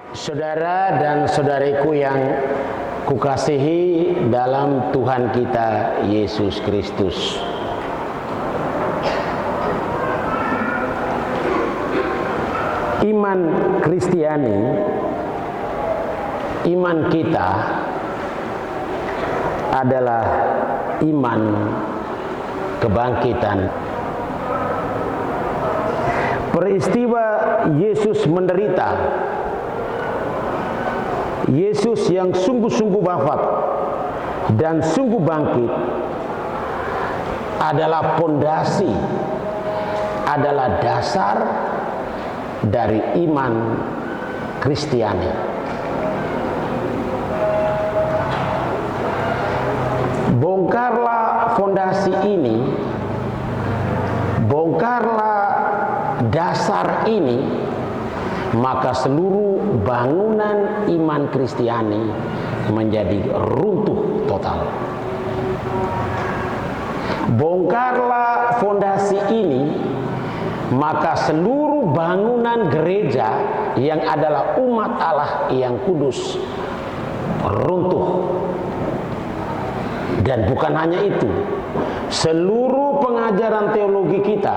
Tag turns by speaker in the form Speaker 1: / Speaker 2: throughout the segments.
Speaker 1: Saudara dan saudariku yang kukasihi dalam Tuhan kita Yesus Kristus, iman Kristiani, iman kita adalah iman kebangkitan. Peristiwa Yesus menderita, Yesus yang sungguh-sungguh wafat dan sungguh bangkit adalah pondasi, adalah dasar dari iman Kristiani. Bongkarlah fondasi ini, bongkarlah dasar ini, maka seluruh bangunan iman Kristiani menjadi runtuh total. Bongkarlah fondasi ini, maka seluruh bangunan gereja yang adalah umat Allah yang kudus runtuh. Dan bukan hanya itu, seluruh pengajaran teologi kita,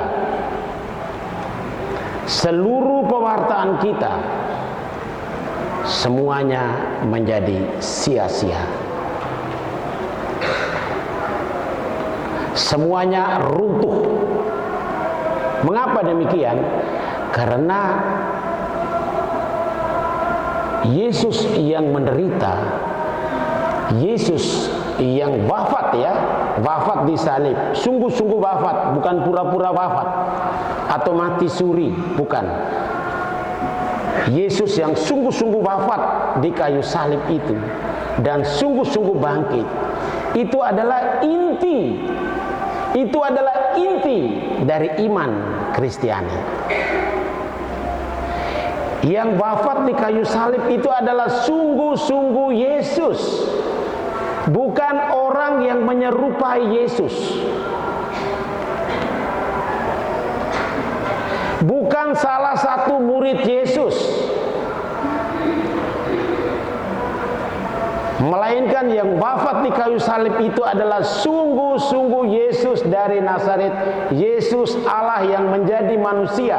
Speaker 1: seluruh pewartaan kita, semuanya menjadi sia-sia. Semuanya runtuh. Mengapa demikian? Karena Yesus yang menderita, Yesus yang wafat, wafat di salib, sungguh-sungguh wafat, bukan pura-pura wafat atau mati suri, bukan. Yesus yang sungguh-sungguh wafat di kayu salib itu dan sungguh-sungguh bangkit, itu adalah inti, itu adalah inti dari iman Kristiani. Yang wafat di kayu salib itu adalah sungguh-sungguh Yesus, bukan orang yang menyerupai Yesus, bukan salah satu murid Yesus, melainkan yang wafat di kayu salib itu adalah sungguh-sungguh Yesus dari Nazaret, Yesus Allah yang menjadi manusia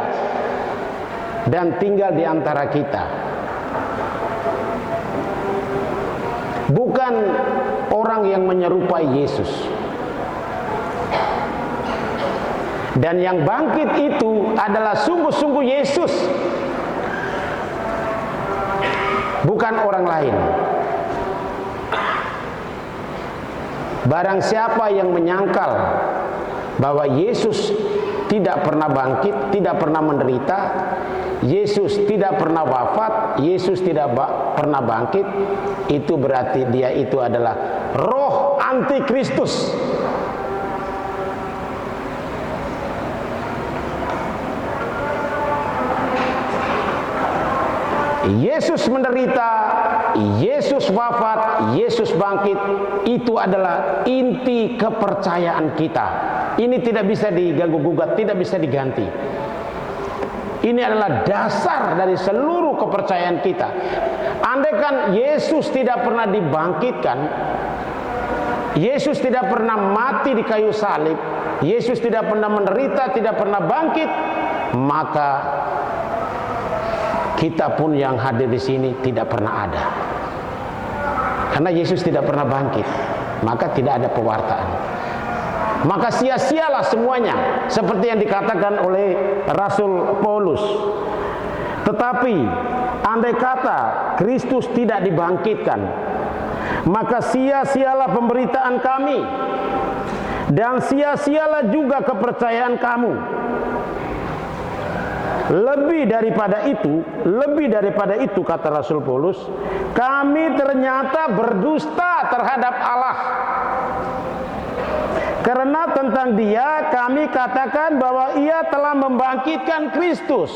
Speaker 1: dan tinggal di antara kita. Bukan orang yang menyerupai Yesus. Dan yang bangkit itu adalah sungguh-sungguh Yesus, bukan orang lain. Barang siapa yang menyangkal bahwa Yesus tidak pernah bangkit, tidak pernah menderita, Yesus tidak pernah wafat, Yesus tidak pernah bangkit, itu berarti dia itu adalah roh antikristus. Yesus menderita, Yesus wafat, Yesus bangkit, itu adalah inti kepercayaan kita. Ini tidak bisa diganggu-gugat, tidak bisa diganti. Ini adalah dasar dari seluruh kepercayaan kita. Andaikan Yesus tidak pernah dibangkitkan, Yesus tidak pernah mati di kayu salib, Yesus tidak pernah menderita, tidak pernah bangkit, maka kita pun yang hadir di sini tidak pernah ada. Karena Yesus tidak pernah bangkit, maka tidak ada pewartaan. Maka sia-sialah semuanya, seperti yang dikatakan oleh Rasul Paulus. Tetapi andai kata Kristus tidak dibangkitkan, maka sia-sialah pemberitaan kami, dan sia-sialah juga kepercayaan kamu. Lebih daripada itu kata Rasul Paulus, kami ternyata berdusta terhadap Allah. Karena tentang dia kami katakan bahwa ia telah membangkitkan Kristus,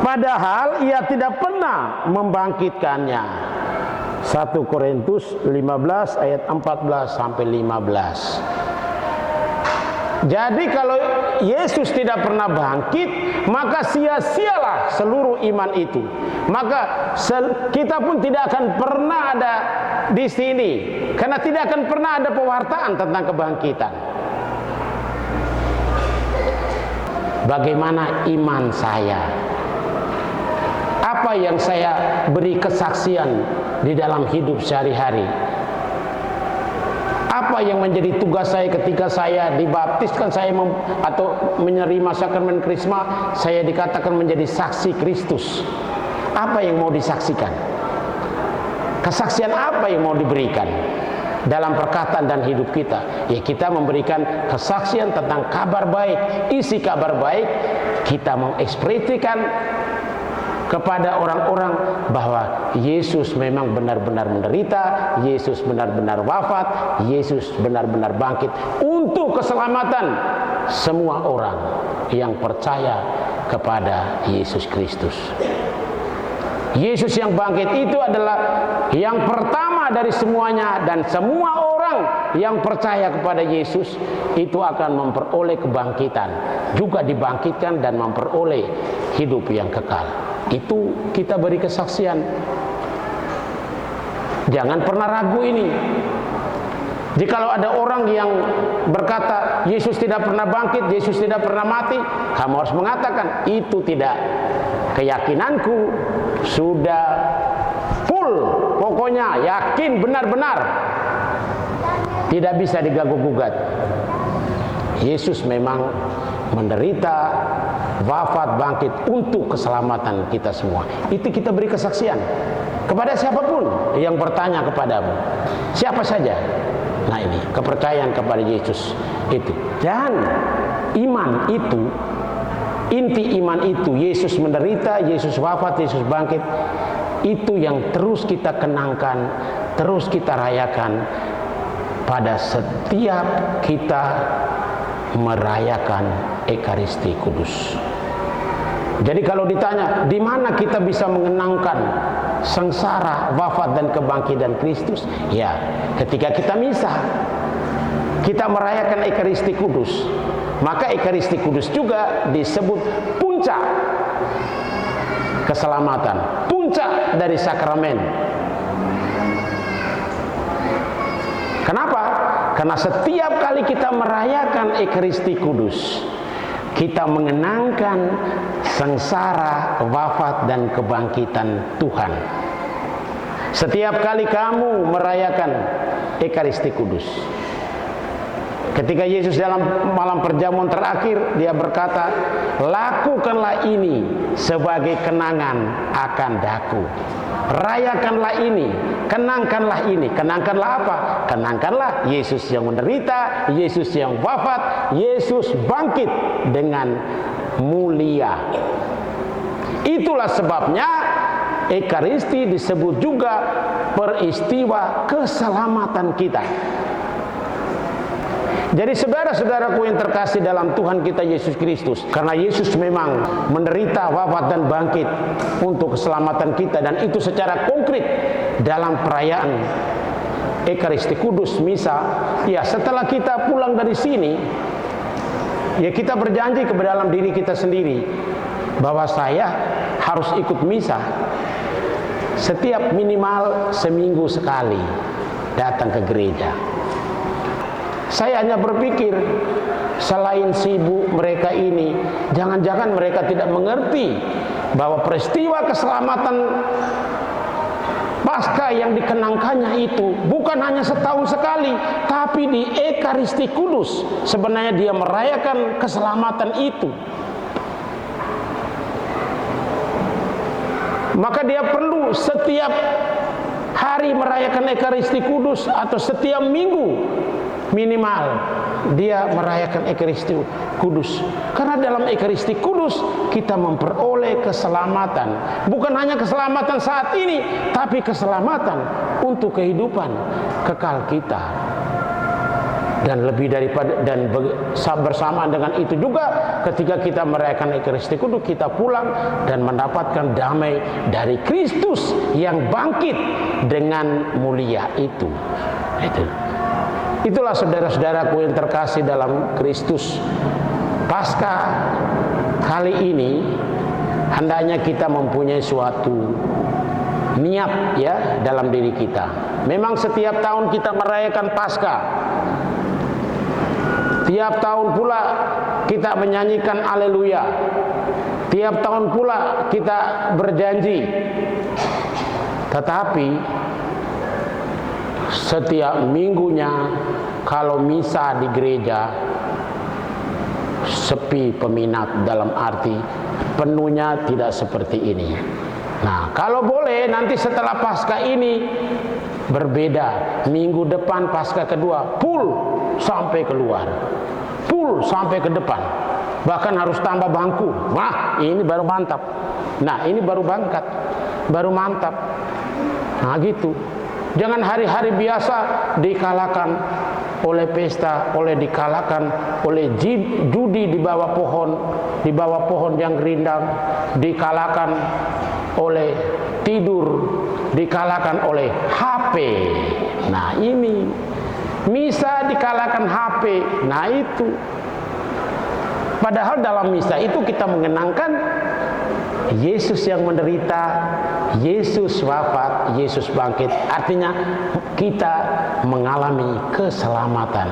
Speaker 1: padahal ia tidak pernah membangkitkannya. 1 Korintus 15 ayat 14 sampai 15. Jadi kalau Yesus tidak pernah bangkit, maka sia-sialah seluruh iman itu. Maka kita pun tidak akan pernah ada di sini, karena tidak akan pernah ada pewartaan tentang kebangkitan. Bagaimana iman saya? Apa yang saya beri kesaksian di dalam hidup sehari-hari? Apa yang menjadi tugas saya ketika saya dibaptiskan, atau menerima sakramen Krisma, saya dikatakan menjadi saksi Kristus. Apa yang mau disaksikan? Kesaksian apa yang mau diberikan dalam perkataan dan hidup kita? Ya, kita memberikan kesaksian tentang kabar baik. Isi kabar baik kita mengekspresikan kepada orang-orang bahwa Yesus memang benar-benar menderita, Yesus benar-benar wafat, Yesus benar-benar bangkit untuk keselamatan semua orang yang percaya kepada Yesus Kristus. Yesus yang bangkit itu adalah yang pertama dari semuanya, dan semua orang yang percaya kepada Yesus itu akan memperoleh kebangkitan, juga dibangkitkan dan memperoleh hidup yang kekal. Itu kita beri kesaksian. Jangan pernah ragu ini. Jikalau ada orang yang berkata Yesus tidak pernah bangkit, Yesus tidak pernah mati, kamu harus mengatakan itu tidak. Keyakinanku sudah full, pokoknya yakin benar-benar, tidak bisa diganggu-gugat. Yesus memang menderita, wafat, bangkit untuk keselamatan kita semua. Itu kita beri kesaksian kepada siapapun yang bertanya kepadamu, siapa saja. Nah, ini kepercayaan kepada Yesus itu. Dan iman itu, inti iman itu, Yesus menderita, Yesus wafat, Yesus bangkit, itu yang terus kita kenangkan, terus kita rayakan pada setiap kita merayakan Ekaristi Kudus. Jadi kalau ditanya di mana kita bisa mengenangkan sengsara, wafat dan kebangkitan Kristus, ya ketika kita misa, kita merayakan Ekaristi Kudus. Maka Ekaristi Kudus juga disebut puncak keselamatan, puncak dari sakramen. Kenapa? Karena setiap kali kita merayakan Ekaristi Kudus, kita mengenangkan sengsara, wafat dan kebangkitan Tuhan. Setiap kali kamu merayakan Ekaristi Kudus, ketika Yesus dalam malam perjamuan terakhir, dia berkata, lakukanlah ini sebagai kenangan akan daku. Rayakanlah ini, kenangkanlah ini. Kenangkanlah apa? Kenangkanlah Yesus yang menderita, Yesus yang wafat, Yesus bangkit dengan mulia. Itulah sebabnya Ekaristi disebut juga peristiwa keselamatan kita. Jadi saudara-saudaraku yang terkasih dalam Tuhan kita Yesus Kristus, karena Yesus memang menderita, wafat dan bangkit untuk keselamatan kita, dan itu secara konkret dalam perayaan Ekaristi Kudus, misa. Ya, setelah kita pulang dari sini, ya kita berjanji kepada dalam diri kita sendiri bahwa saya harus ikut misa setiap minimal seminggu sekali, datang ke gereja. Saya hanya berpikir, selain sibuk mereka ini, jangan-jangan mereka tidak mengerti bahwa peristiwa keselamatan Paskah yang dikenangkannya itu bukan hanya setahun sekali, tapi di Ekaristi Kudus sebenarnya dia merayakan keselamatan itu. Maka dia perlu setiap hari merayakan Ekaristi Kudus, atau setiap minggu minimal dia merayakan Ekaristi Kudus. Karena dalam Ekaristi Kudus kita memperoleh keselamatan. Bukan hanya keselamatan saat ini, tapi keselamatan untuk kehidupan kekal kita. Dan lebih daripada, dan bersamaan dengan itu juga, ketika kita merayakan Ekaristi Kudus, kita pulang dan mendapatkan damai dari Kristus yang bangkit dengan mulia itu. Itulah saudara-saudaraku yang terkasih dalam Kristus. Paskah kali ini hendaknya kita mempunyai suatu niat ya dalam diri kita. Memang setiap tahun kita merayakan Paskah. Tiap tahun pula kita menyanyikan haleluya. Tiap tahun pula kita berjanji. Tetapi setiap minggunya kalau misa di gereja sepi peminat, dalam arti penuhnya tidak seperti ini. Nah, kalau boleh nanti setelah Paskah ini berbeda. Minggu depan Paskah kedua full sampai keluar, full sampai ke depan, bahkan harus tambah bangku. Wah, ini baru mantap. Nah, ini baru bangkat, baru mantap. Nah gitu. Jangan hari-hari biasa dikalahkan oleh pesta, dikalahkan oleh judi di bawah pohon yang rindang, dikalahkan oleh tidur, dikalahkan oleh HP. Nah ini misa dikalahkan HP. Nah itu. Padahal dalam misa itu kita mengenangkan Yesus yang menderita, Yesus wafat, Yesus bangkit. Artinya kita mengalami keselamatan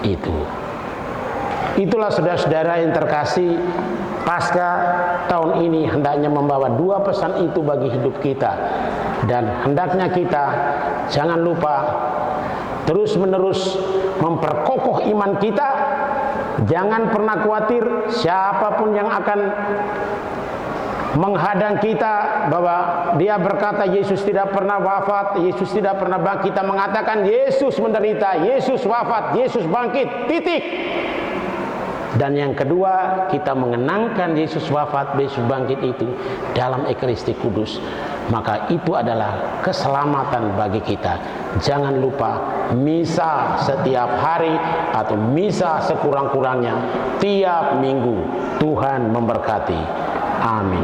Speaker 1: itu. Itulah saudara-saudara yang terkasih, Paskah tahun ini hendaknya membawa dua pesan itu bagi hidup kita. Dan hendaknya kita jangan lupa terus-menerus memperkokoh iman kita. Jangan pernah khawatir siapapun yang akan menghadang kita, bahwa dia berkata Yesus tidak pernah wafat, Yesus tidak pernah bangkit. Kita mengatakan Yesus menderita, Yesus wafat, Yesus bangkit, titik. Dan yang kedua, kita mengenangkan Yesus wafat, Yesus bangkit itu dalam Ekaristi Kudus. Maka itu adalah keselamatan bagi kita. Jangan lupa misa setiap hari atau misa sekurang-kurangnya tiap minggu. Tuhan memberkati. Amin.